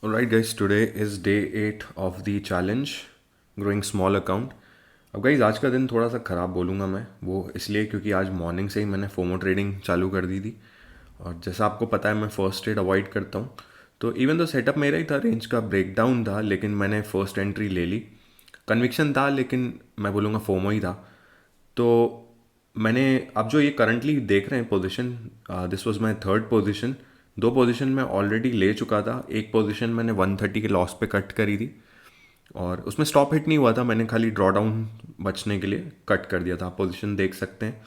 Alright guys, today is day 8 of the challenge growing small account. अब guys आज का दिन थोड़ा सा ख़राब बोलूँगा मैं, वो इसलिए क्योंकि आज मॉर्निंग से ही मैंने फोमो ट्रेडिंग चालू कर दी थी। और जैसा आपको पता है मैं फर्स्ट ट्रेड अवॉइड करता हूँ। तो इवन तो सेटअप मेरा ही था, रेंज का ब्रेकडाउन था, लेकिन मैंने फर्स्ट एंट्री ले ली। कन्विक्शन था, लेकिन मैं बोलूँगा फोमो ही था। तो मैंने अब जो ये करंटली देख रहे हैं position, this was my third position. दो पोजीशन मैं ऑलरेडी ले चुका था। एक पोजीशन मैंने 130 के लॉस पे कट करी थी और उसमें स्टॉप हिट नहीं हुआ था, मैंने खाली ड्रॉ डाउन बचने के लिए कट कर दिया था। आप पोजीशन देख सकते हैं।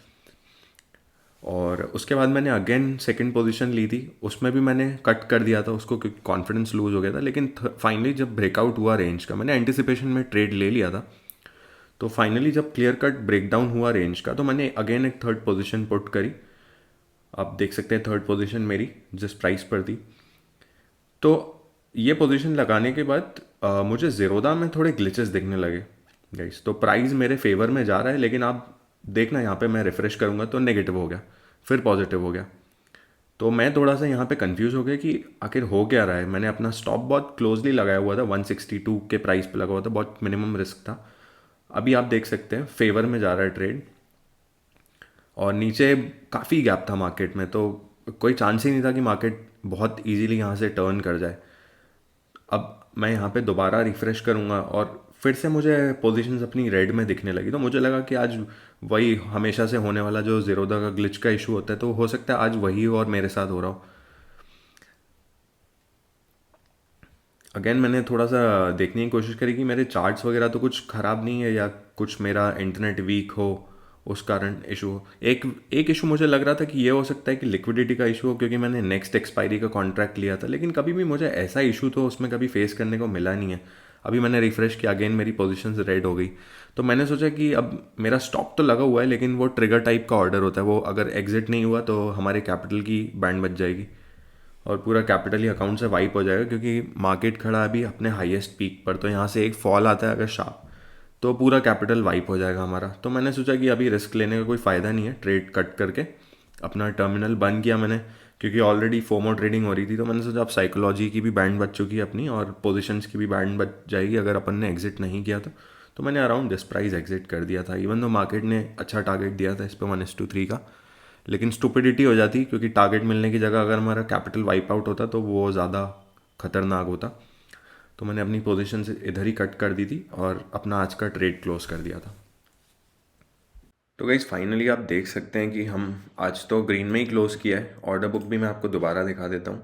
और उसके बाद मैंने अगेन सेकंड पोजीशन ली थी, उसमें भी मैंने कट कर दिया था उसको क्योंकि कॉन्फिडेंस लूज हो गया था। लेकिन फाइनली जब ब्रेकआउट हुआ रेंज का, मैंने एंटिसिपेशन में ट्रेड ले लिया था। तो फाइनली जब क्लियर कट ब्रेकडाउन हुआ रेंज का, तो मैंने अगेन एक थर्ड पोजीशन पुट करी। आप देख सकते हैं थर्ड पोजीशन मेरी जिस प्राइस पर थी। तो ये पोजीशन लगाने के बाद मुझे ज़ीरोधा में थोड़े ग्लिचेस दिखने लगे गाइस। तो प्राइस मेरे फेवर में जा रहा है, लेकिन आप देखना यहाँ पे मैं रिफ्रेश करूँगा तो नेगेटिव हो गया, फिर पॉजिटिव हो गया। तो मैं थोड़ा सा यहाँ पे कंफ्यूज हो गया कि आखिर हो क्या रहा है। मैंने अपना स्टॉप बहुत क्लोजली लगाया हुआ था, 162 के प्राइस पे लगा हुआ था, बहुत मिनिमम रिस्क था। अभी आप देख सकते हैं फेवर में जा रहा है ट्रेड, और नीचे काफ़ी गैप था मार्केट में। तो कोई चांस ही नहीं था कि मार्केट बहुत इजीली यहाँ से टर्न कर जाए। अब मैं यहाँ पे दोबारा रिफ़्रेश करूँगा और फिर से मुझे पोजीशंस अपनी रेड में दिखने लगी। तो मुझे लगा कि आज वही हमेशा से होने वाला जो ज़ीरोधा का ग्लिच का इशू होता है, तो हो सकता है आज वही हो और मेरे साथ हो रहा हो। अगेन मैंने थोड़ा सा देखने की कोशिश करी कि मेरे चार्ट्स वगैरह तो कुछ ख़राब नहीं है, या कुछ मेरा इंटरनेट वीक हो उस कारण इशू हो। एक एक इशू मुझे लग रहा था कि ये हो सकता है कि लिक्विडिटी का इशू हो, क्योंकि मैंने नेक्स्ट एक्सपायरी का कॉन्ट्रैक्ट लिया था। लेकिन कभी भी मुझे ऐसा इशू तो उसमें कभी फेस करने को मिला नहीं है। अभी मैंने रिफ़्रेश किया, अगेन मेरी पोजीशंस रेड हो गई। तो मैंने सोचा कि अब मेरा स्टॉप तो लगा हुआ है, लेकिन वो ट्रिगर टाइप का ऑर्डर होता है, वो अगर एग्जिट नहीं हुआ तो हमारे कैपिटल की बैंड बच जाएगी और पूरा कैपिटल ही अकाउंट से वाइप हो जाएगा। क्योंकि मार्केट खड़ा है अभी अपने हाईएस्ट पीक पर, तो यहाँ से एक फॉल आता है अगर शार्प, तो पूरा कैपिटल वाइप हो जाएगा हमारा। तो मैंने सोचा कि अभी रिस्क लेने का कोई फ़ायदा नहीं है, ट्रेड कट करके अपना टर्मिनल बंद किया मैंने। क्योंकि ऑलरेडी फोमो ट्रेडिंग हो रही थी, तो मैंने सोचा अब साइकोलॉजी की भी बैंड बच चुकी है अपनी, और पोजीशंस की भी बैंड बच जाएगी अगर अपन ने एग्जिट नहीं किया तो मैंने अराउंड दिस प्राइस एग्जिट कर दिया था। इवन दो मार्केट ने अच्छा टारगेट दिया था इस पर 1:3 का, लेकिन स्टुपिडिटी हो जाती क्योंकि टारगेट मिलने की जगह अगर हमारा कैपिटल वाइप आउट होता तो वो ज़्यादा खतरनाक होता। तो मैंने अपनी पोजीशन से इधर ही कट कर दी थी और अपना आज का ट्रेड क्लोज कर दिया था। तो गाइज फाइनली आप देख सकते हैं कि हम आज तो ग्रीन में ही क्लोज किया है। ऑर्डर बुक भी मैं आपको दोबारा दिखा देता हूँ।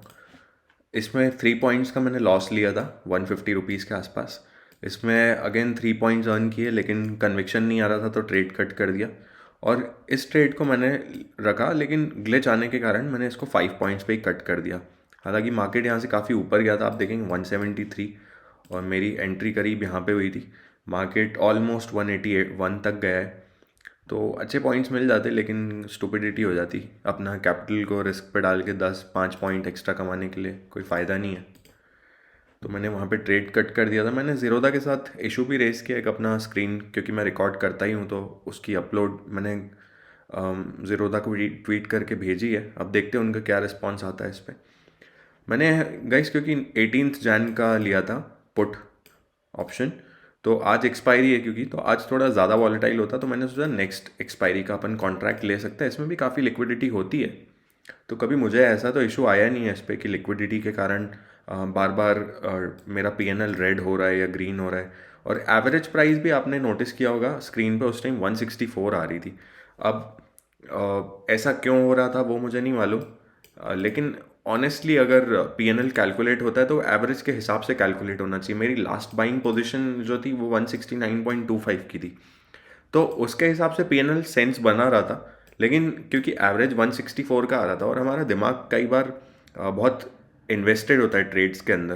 इसमें 3 पॉइंट्स का मैंने लॉस लिया था, 150 रुपीज़ के आसपास। इसमें अगेन 3 पॉइंट्स अर्न किए, लेकिन कन्विक्शन नहीं आ रहा था तो ट्रेड कट कर दिया। और इस ट्रेड को मैंने रखा, लेकिन ग्लिच आने के कारण मैंने इसको 5 पॉइंट्स पे ही कट कर दिया। हालांकि मार्केट यहाँ से काफ़ी ऊपर गया था, आप देखेंगे 173, और मेरी एंट्री करीब यहाँ पे हुई थी। मार्केट ऑलमोस्ट 188 तक गया है। तो अच्छे पॉइंट्स मिल जाते, लेकिन स्टुपिडिटी हो जाती अपना कैपिटल को रिस्क पे डाल के 10-5 पॉइंट एक्स्ट्रा कमाने के लिए, कोई फ़ायदा नहीं है। तो मैंने वहाँ पे ट्रेड कट कर दिया था। मैंने ज़ीरोधा के साथ इशू भी रेस किया एक अपना स्क्रीन, क्योंकि मैं रिकॉर्ड करता ही हूँ, तो उसकी अपलोड मैंने ज़ीरोधा को ट्वीट करके भेजी है। अब देखते हैं उनका क्या रिस्पॉन्स आता है इस पर। मैंने गाइस क्योंकि 18 जैन का लिया था पुट ऑप्शन, तो आज एक्सपायरी है, क्योंकि तो आज थोड़ा ज़्यादा वॉलेटाइल होता, तो मैंने सोचा नेक्स्ट एक्सपायरी का अपन कॉन्ट्रैक्ट ले सकते हैं, इसमें भी काफ़ी लिक्विडिटी होती है। तो कभी मुझे ऐसा तो इशू आया नहीं है इस पर कि लिक्विडिटी के कारण बार बार मेरा पीएनएल रेड हो रहा है या ग्रीन हो रहा है। और एवरेज प्राइस भी आपने नोटिस किया होगा स्क्रीन पे उस टाइम 164 आ रही थी। अब ऐसा क्यों हो रहा था वो मुझे नहीं मालूम, लेकिन ऑनेस्टली अगर पीएनएल कैलकुलेट होता है तो एवरेज के हिसाब से कैलकुलेट होना चाहिए। मेरी लास्ट बाइंग पोजीशन जो थी वो 169.25 की थी, तो उसके हिसाब से पीएनएल सेंस बना रहा था। लेकिन क्योंकि एवरेज 164 का आ रहा था और हमारा दिमाग कई बार बहुत इन्वेस्टेड होता है ट्रेड्स के अंदर,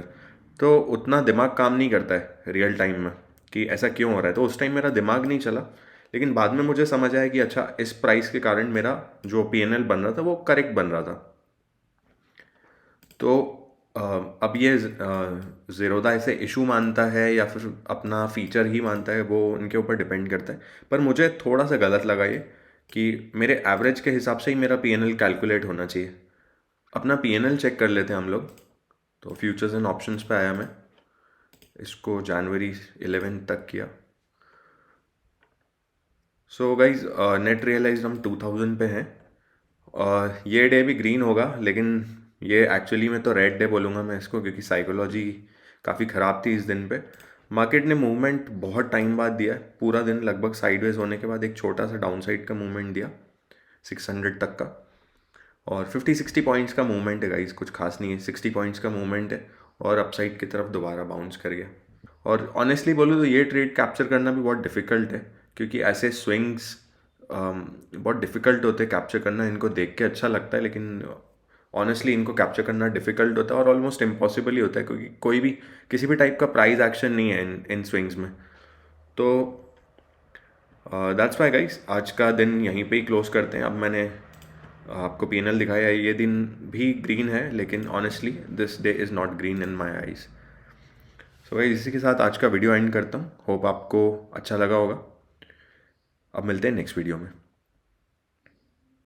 तो उतना दिमाग काम नहीं करता है रियल टाइम में कि ऐसा क्यों हो रहा है। तो उस टाइम मेरा दिमाग नहीं चला, लेकिन बाद में मुझे समझ आया कि अच्छा इस प्राइस के कारण मेरा जो पीएनएल बन रहा था वो करेक्ट बन रहा था। तो अ, अब ये ज़ीरोधा ऐसे इशू मानता है या फिर अपना फीचर ही मानता है, वो उनके ऊपर डिपेंड करता है। पर मुझे थोड़ा सा गलत लगा ये कि मेरे एवरेज के हिसाब से ही मेरा पीएनएल कैलकुलेट होना चाहिए। अपना पीएनएल चेक कर लेते हैं हम लोग। तो फ्यूचर्स एंड ऑप्शंस पे आया मैं, इसको जनवरी 11 तक किया। सो गाइज नेट रियलाइज हम 2000 पे हैं, और ये डे भी ग्रीन होगा, लेकिन ये एक्चुअली मैं तो रेड डे बोलूँगा मैं इसको, क्योंकि साइकोलॉजी काफ़ी ख़राब थी इस दिन पे। मार्केट ने मूवमेंट बहुत टाइम बाद दिया है, पूरा दिन लगभग साइडवेज होने के बाद एक छोटा सा डाउनसाइड का मूवमेंट दिया 600 तक का, और 50-60 पॉइंट्स का मूवमेंट है गाइस, कुछ खास नहीं है, 60 पॉइंट्स का मूवमेंट है, और अपसाइड की तरफ दोबारा बाउंस कर गया। और ऑनेस्टली बोलूँ तो ये ट्रेड कैप्चर करना भी बहुत डिफ़िकल्ट है, क्योंकि ऐसे स्विंग्स बहुत डिफ़िकल्ट होते हैं कैप्चर करना। इनको देख के अच्छा लगता है, लेकिन ऑनेस्टली इनको कैप्चर करना डिफ़िकल्ट होता है, और ऑलमोस्ट इम्पॉसिबल ही होता है, क्योंकि कोई भी किसी भी टाइप का प्राइस एक्शन नहीं है इन स्विंग्स में। तो दैट्स वाई गाइस, आज का दिन यहीं पे ही क्लोज करते हैं। अब मैंने आपको पीएनएल दिखाया है, ये दिन भी ग्रीन है, लेकिन honestly this day is not green in my eyes. So guys, इसी के साथ आज का वीडियो एंड करता हूँ। होप आपको अच्छा लगा होगा। अब मिलते हैं नेक्स्ट वीडियो में।